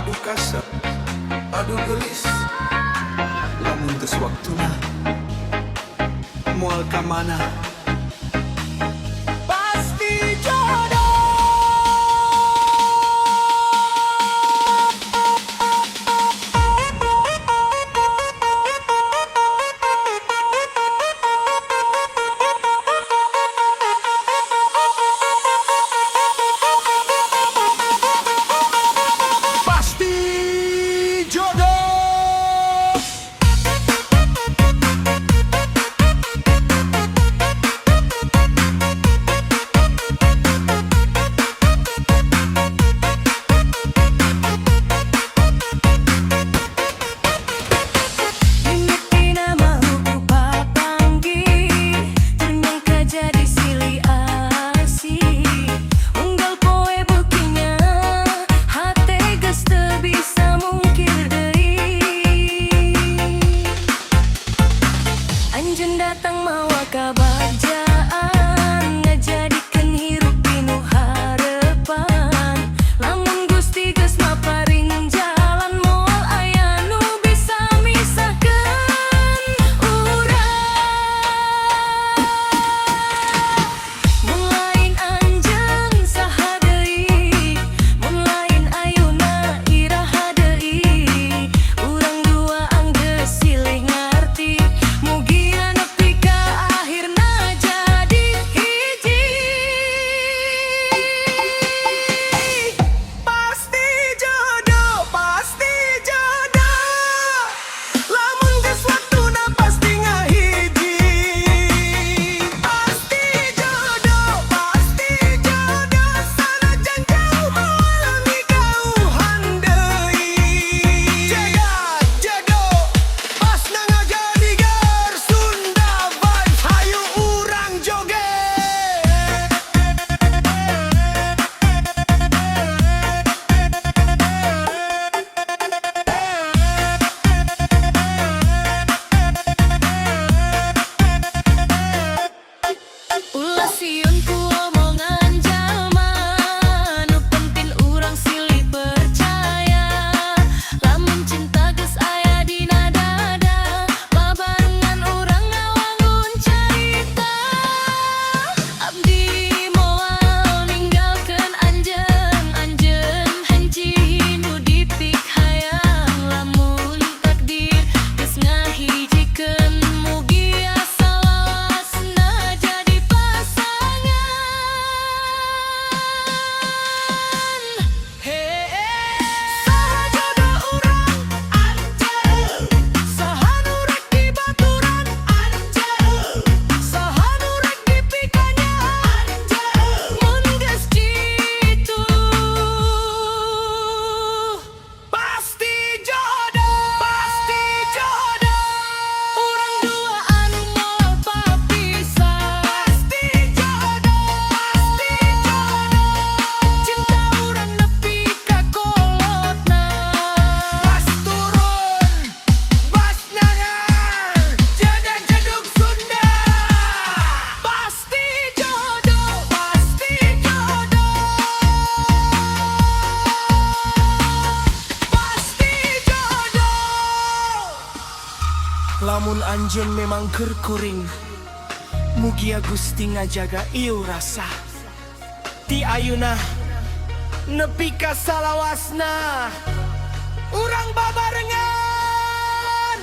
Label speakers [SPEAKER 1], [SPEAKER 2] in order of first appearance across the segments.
[SPEAKER 1] Aduh kasar, aduh gelis, lamun geus waktuna moal ka mana. Pasti jodoh.
[SPEAKER 2] Anjeun datang mawa kabagjaan, ngajadikeun hirup pinuh harepan. Lamun Gusti geus maparing jalan, moal aya nu bisa misahkeun urang. Mun lain anjeun saha deui, mun lain ayeuna iraha deui. Urang dua anggeus silih ngarti, mugi
[SPEAKER 3] lamun anjeun memang keur kuring, mugi Gusti ngajaga ieu rasa. Ti ayeuna nepi ka salawasna, urang babarengan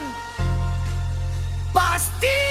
[SPEAKER 3] pasti